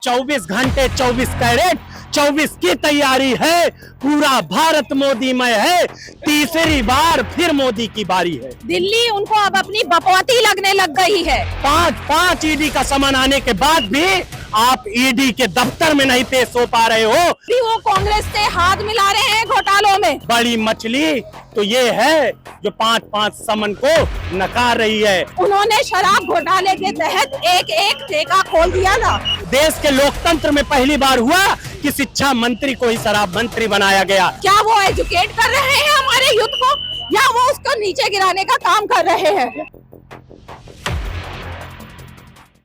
24 घंटे 24 कैरेट 24 की तैयारी है। पूरा भारत मोदीमय है। तीसरी बार फिर मोदी की बारी है। दिल्ली उनको अब अपनी बपौती लगने लग गई है। पांच ईडी का समन आने के बाद भी आप ईडी के दफ्तर में नहीं पेश हो पा रहे हो। वो कांग्रेस से हाथ मिला रहे हैं घोटालों में। बड़ी मछली तो ये है जो पांच समन को नकार रही है। उन्होंने शराब घोटाले के तहत एक एक ठेका खोल दिया था। देश के लोकतंत्र में पहली बार हुआ कि शिक्षा मंत्री को ही शराब मंत्री बनाया गया। क्या वो एजुकेट कर रहे हैं हमारे युद्ध को, या वो उसको नीचे गिराने का काम कर रहे हैं?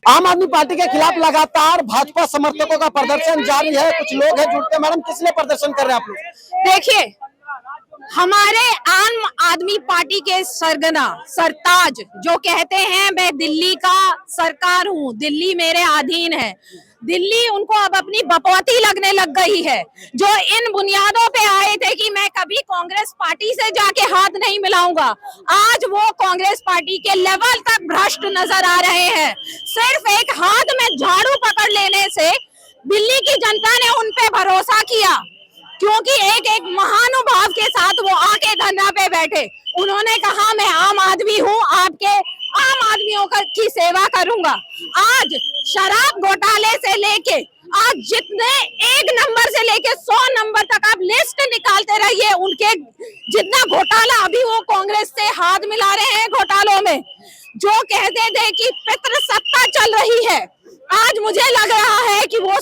आम आदमी पार्टी के खिलाफ लगातार भाजपा समर्थकों का प्रदर्शन जारी है। कुछ लोग हैं जुड़ते हैं। मैडम, किस लिए प्रदर्शन कर रहे हैं आप लोग? देखिए, हमारे आम आदमी पार्टी के सरगना सरताज जो कहते हैं मैं दिल्ली का सरकार हूँ, दिल्ली मेरे अधीन है, दिल्ली उनको अब अपनी बपौती लगने लग गई है। जो इन बुनियादों पे आए थे कि मैं कभी कांग्रेस पार्टी से जाके हाथ नहीं मिलाऊंगा, आज वो कांग्रेस पार्टी के लेवल तक भ्रष्ट नजर आ रहे हैं। सिर्फ एक हाथ में झाड़ू पकड़ लेने से दिल्ली की जनता ने उन पे भरोसा किया, क्योंकि एक एक महानुभाव के साथ वो आके धरना पे बैठे। उन्होंने कहा मैं आम आदमी हूँ, आपके आम आदमियों की सेवा करूंगा। आज शराब घोटाले से लेके आज जितने 1 नंबर से लेके 100 नंबर तक आप लिस्ट निकालते रहिए, उनके जितना घोटाला अभी वो कांग्रेस से हाथ मिला रहे हैं घोटालों में। जो कहते थे कि पितृ सत्ता चल रही है, आज मुझे लग रहा है कि वो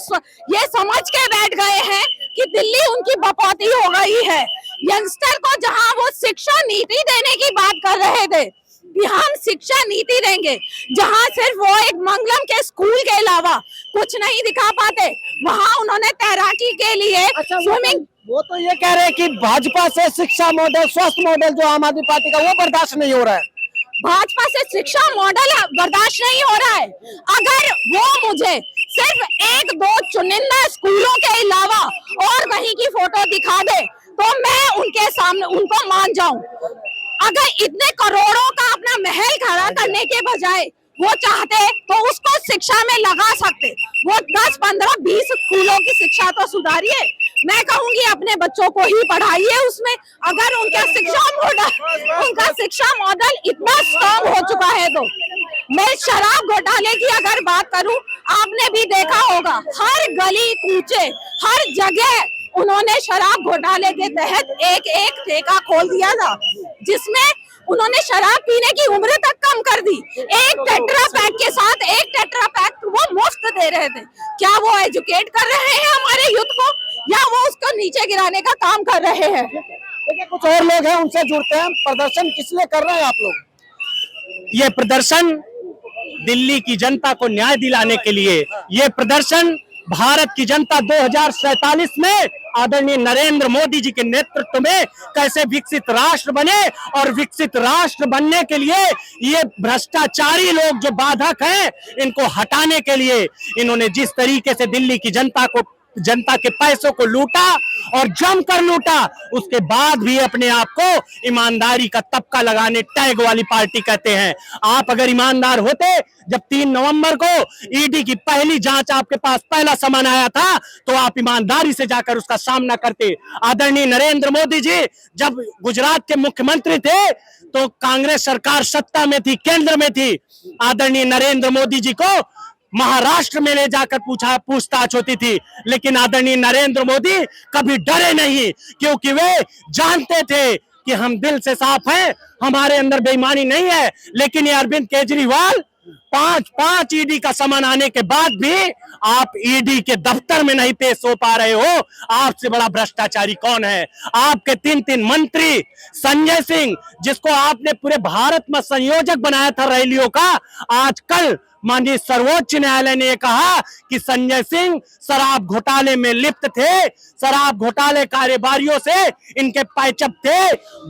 ये समझ के बैठ गए हैं कि दिल्ली उनकी बपौती हो गई है। यंगस्टर को जहां वो शिक्षा नीति देने की बात कर रहे थे कि हम शिक्षा नीति देंगे, जहां सिर्फ वो एक मंगलम के स्कूल के अलावा कुछ नहीं दिखा पाते, वहां उन्होंने तैराकी के लिए स्विमिंग। वो तो ये कह रहे हैं कि भाजपा से शिक्षा मॉडल, स्वास्थ्य मॉडल जो आम आदमी पार्टी का, वो बर्दाश्त नहीं हो रहा है। भाजपा से शिक्षा मॉडल बर्दाश्त नहीं हो रहा है। अगर वो मुझे सिर्फ 1-2 चुनिंदा स्कूलों के अलावा और कहीं की फोटो दिखा दे तो मैं उनके सामने उनको मान जाऊं। अगर इतने करोड़ों का अपना महल खड़ा करने के बजाय वो चाहते तो उसको शिक्षा में लगा सकते। वो 10, 15, 20 स्कूलों की शिक्षा तो सुधारिए। मैं कहूंगी अपने बच्चों को ही पढ़ाइए उसमें। अगर उनका शिक्षा मॉडल इतना स्ट्रॉन्ग हो चुका है तो। मैं शराब घोटाले की अगर बात करूं, आपने भी देखा होगा हर गली कूचे हर जगह उन्होंने शराब घोटाले के तहत एक एक ठेका खोल दिया था, जिसमें उन्होंने शराब पीने की उम्र तक कम कर दी। एक टेट्रा पैक के साथ एक टेट्रा पैक वो मुफ्त दे रहे थे। क्या वो एजुकेट कर रहे हैं हमारे युद्ध को, या वो उसको नीचे गिराने का काम कर रहे हैं? देखिए, कुछ और लोग हैं, उनसे जुड़ते हैं। प्रदर्शन किस लिए कर रहे हैं आप लोग? ये प्रदर्शन दिल्ली की जनता को न्याय दिलाने के लिए, ये प्रदर्शन भारत की जनता 2047 में आदरणीय नरेंद्र मोदी जी के नेतृत्व में कैसे विकसित राष्ट्र बने, और विकसित राष्ट्र बनने के लिए ये भ्रष्टाचारी लोग जो बाधक हैं, इनको हटाने के लिए इन्होंने जिस तरीके से दिल्ली की जनता के पैसों को लूटा और जमकर लूटा, उसके बाद भी अपने आप को ईमानदारी का तबका लगाने टैग वाली पार्टी कहते हैं। आप अगर ईमानदार होते, जब 3 नवंबर को ईडी की पहली जांच आपके पास पहला समन आया था, तो आप ईमानदारी से जाकर उसका सामना करते। आदरणीय नरेंद्र मोदी जी जब गुजरात के मुख्यमंत्री थे तो कांग्रेस सरकार सत्ता में थी, केंद्र में थी। आदरणीय नरेंद्र मोदी जी को महाराष्ट्र में ले जाकर पूछताछ होती थी, लेकिन आदरणीय नरेंद्र मोदी कभी डरे नहीं, क्योंकि वे जानते थे कि हम दिल से साफ हैं, हमारे अंदर बेईमानी नहीं है। लेकिन ये अरविंद केजरीवाल 5 ईडी का समन आने के बाद भी आप ईडी के दफ्तर में नहीं पेश हो पा रहे हो। आपसे बड़ा भ्रष्टाचारी कौन है? आपके 3 मंत्री, संजय सिंह जिसको आपने पूरे भारत में संयोजक बनाया था रैलियों का, आज कल माननीय सर्वोच्च न्यायालय ने कहा कि संजय सिंह शराब घोटाले में लिप्त थे, शराब घोटाले कारोबारियों से इनके पैचअप थे।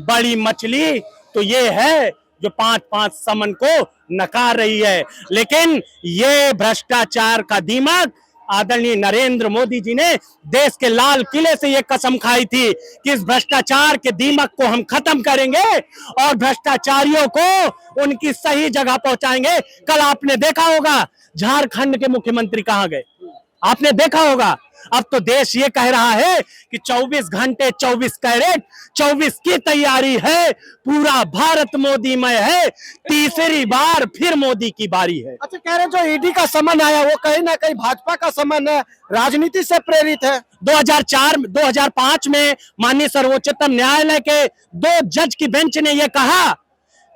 बड़ी मछली तो ये है जो 5 समन को नकार रही है। लेकिन ये भ्रष्टाचार का दीमक आदरणीय नरेंद्र मोदी जी ने देश के लाल किले से ये कसम खाई थी कि इस भ्रष्टाचार के दीमक को हम खत्म करेंगे और भ्रष्टाचारियों को उनकी सही जगह पहुंचाएंगे। कल आपने देखा होगा झारखंड के मुख्यमंत्री कहां गए? आपने देखा होगा, अब तो देश ये कह रहा है कि 24 घंटे 24 कैरेट 24 की तैयारी है, पूरा भारत मोदीमय है, तीसरी बार फिर मोदी की बारी है। अच्छा, कह रहे हैं जो ईडी का समन आया वो कहीं ना कहीं भाजपा का समन है, राजनीति से प्रेरित है। 2005 में माननीय सर्वोच्चतम न्यायालय के 2 जज की बेंच ने यह कहा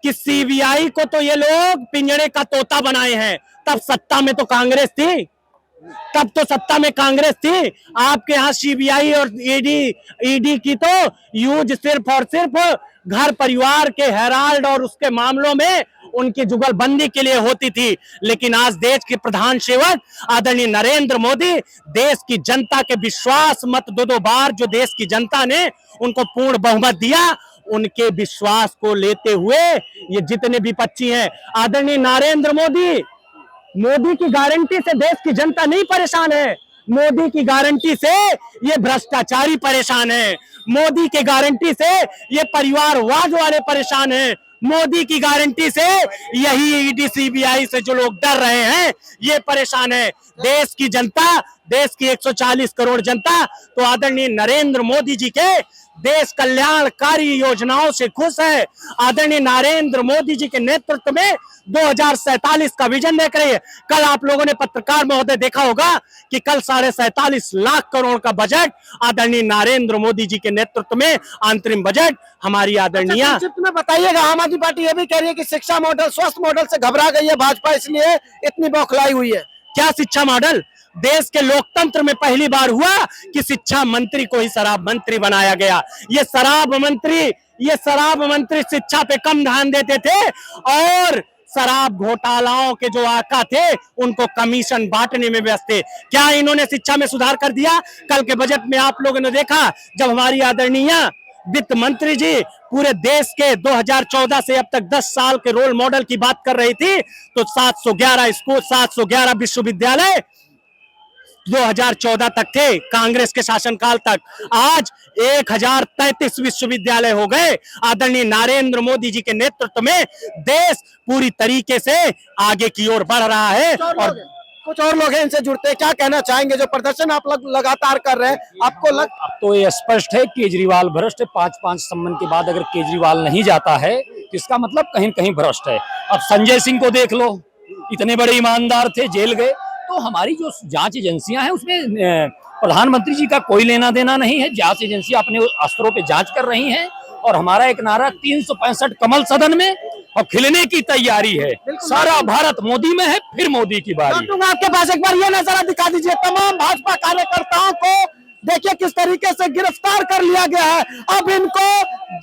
कि सीबीआई को तो ये लोग पिंजड़े का तोता बनाए हैं। तब सत्ता में तो कांग्रेस थी, तब तो सत्ता में कांग्रेस थी। आपके यहाँ सीबीआई और ईडी की तो यूज सिर्फ और सिर्फ घर परिवार के हेराल्ड और उसके मामलों में उनकी जुगलबंदी के लिए होती थी। लेकिन आज देश के प्रधान सेवक आदरणीय नरेंद्र मोदी देश की जनता के विश्वास मत 2 बार जो देश की जनता ने उनको पूर्ण बहुमत दिया, उनके विश्वास को लेते हुए ये जितने विपक्षी हैं, आदरणीय नरेंद्र मोदी की गारंटी से देश की जनता नहीं परेशान है। मोदी की गारंटी से ये भ्रष्टाचारी परेशान है, मोदी की गारंटी से ये परिवारवाद वाले परेशान हैं, मोदी की गारंटी से यही ईडी सीबीआई से जो लोग डर रहे हैं ये परेशान है। देश की जनता, देश की 140 करोड़ जनता तो आदरणीय नरेंद्र मोदी जी के देश कल्याणकारी योजनाओं से खुश है। आदरणीय नरेंद्र मोदी जी के नेतृत्व में 2047 का विजन देख रही है। कल आप लोगों ने पत्रकार महोदय देखा होगा कि कल 47.5 लाख करोड़ का बजट आदरणीय नरेंद्र मोदी जी के नेतृत्व में अंतरिम बजट हमारी आदरणीय। संक्षिप्त में बताइएगा, आम आदमी पार्टी ये भी कह रही है कि शिक्षा मॉडल, स्वास्थ्य मॉडल से घबरा गई है भाजपा, इसलिए इतनी बौखलाई हुई है। क्या शिक्षा मॉडल? देश के लोकतंत्र में पहली बार हुआ कि शिक्षा मंत्री को ही शराब मंत्री बनाया गया। ये शराब मंत्री शिक्षा पे कम ध्यान देते थे और शराब घोटालाओं के जो आका थे उनको कमीशन बांटने में व्यस्त थे। क्या इन्होंने शिक्षा में सुधार कर दिया? कल के बजट में आप लोगों ने देखा, जब हमारी आदरणीय वित्त मंत्री जी पूरे देश के 2014 से अब तक 10 साल के रोल मॉडल की बात कर रही थी, तो 711 स्कूल, 711 विश्वविद्यालय 2014 तक थे, कांग्रेस के शासनकाल तक। आज 1033 विश्वविद्यालय हो गए। आदरणीय नरेंद्र मोदी जी के नेतृत्व में देश पूरी तरीके से आगे की ओर बढ़ रहा है। और कुछ और लोग हैं, इनसे जुड़ते हैं, क्या कहना चाहेंगे? जो प्रदर्शन आप लोग लगातार कर रहे हैं, आपको अब तो ये स्पष्ट है केजरीवाल भ्रष्ट है। 5-5 सम्मन के बाद अगर केजरीवाल नहीं जाता है तो इसका मतलब कहीं कहीं भ्रष्ट है। अब संजय सिंह को देख लो, इतने बड़े ईमानदार थे, जेल गए। तो हमारी जो जांच एजेंसियां हैं उसमें प्रधानमंत्री जी का कोई लेना देना नहीं है। जांच एजेंसियां अपने स्तरों पे जांच कर रही हैं और हमारा एक नारा 365 कमल सदन में और खिलने की तैयारी है। सारा भारत मोदी में है, फिर मोदी की बारी। आपके पास एक बार ये नजारा दिखा दीजिए, तमाम भाजपा कार्यकर्ताओं को देखिए किस तरीके से गिरफ्तार कर लिया गया है। अब इनको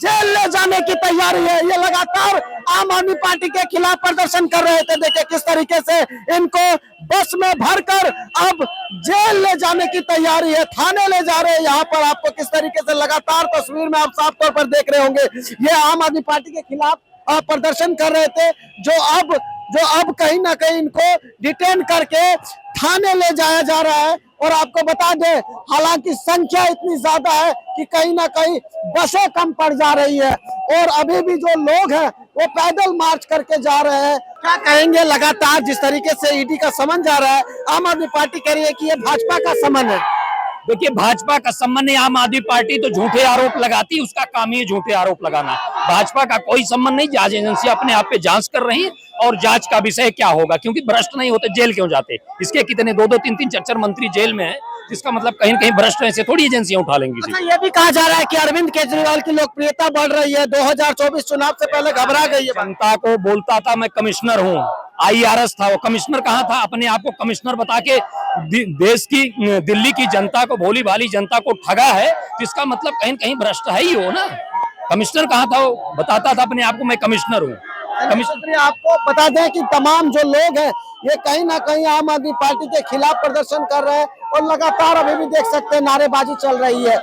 जेल ले जाने की तैयारी है। ये लगातार आम आदमी पार्टी के खिलाफ प्रदर्शन कर रहे थे, देखिए किस तरीके से इनको बस में भरकर अब जेल ले जाने की तैयारी है, थाने ले जा रहे हैं। यहाँ पर आपको किस तरीके से लगातार तस्वीर में आप साफ तौर पर देख रहे होंगे, ये आम आदमी पार्टी के खिलाफ प्रदर्शन कर रहे थे, जो अब कहीं ना कहीं इनको डिटेन करके थाने ले जाया जा रहा है। और आपको बता दें, हालांकि संख्या इतनी ज्यादा है कि कहीं ना कहीं बसें कम पड़ जा रही है और अभी भी जो लोग हैं वो पैदल मार्च करके जा रहे हैं। क्या कहेंगे, लगातार जिस तरीके से ईडी का समन जा रहा है, आम आदमी पार्टी कह रही है कि ये भाजपा का समन है। देखिए, भाजपा का संबंध नहीं, आम आदमी पार्टी तो झूठे आरोप लगाती है, उसका काम ही है झूठे आरोप लगाना। भाजपा का कोई संबंध नहीं। जांच एजेंसी अपने आप पे जांच कर रही है और जांच का विषय क्या होगा, क्योंकि भ्रष्ट नहीं होते जेल क्यों जाते? इसके कितने 2-2, 3-3, 4-4 मंत्री जेल में है, जिसका मतलब कहीं न कहीं भ्रष्ट ऐसे थोड़ी एजेंसियां उठा लेंगी। अच्छा, ये भी कहा जा रहा है कि अरविंद केजरीवाल की लोकप्रियता बढ़ रही है, 2024 चुनाव से पहले घबरा गई है। जनता को बोलता था मैं कमिश्नर हूँ, IRS था, वो कमिश्नर कहाँ था? अपने आप को कमिश्नर बता के देश की, दिल्ली की जनता को, भोली भाली जनता को ठगा है, जिसका मतलब कहीं कहीं भ्रष्ट है ही हो ना। कमिश्नर कहाँ था? वो बताता था अपने आप को मैं कमिश्नर हूँ। आपको बता दें कि तमाम जो लोग हैं ये कहीं ना कहीं आम आदमी पार्टी के खिलाफ प्रदर्शन कर रहे हैं और लगातार अभी भी देख सकते हैं नारेबाजी चल रही है।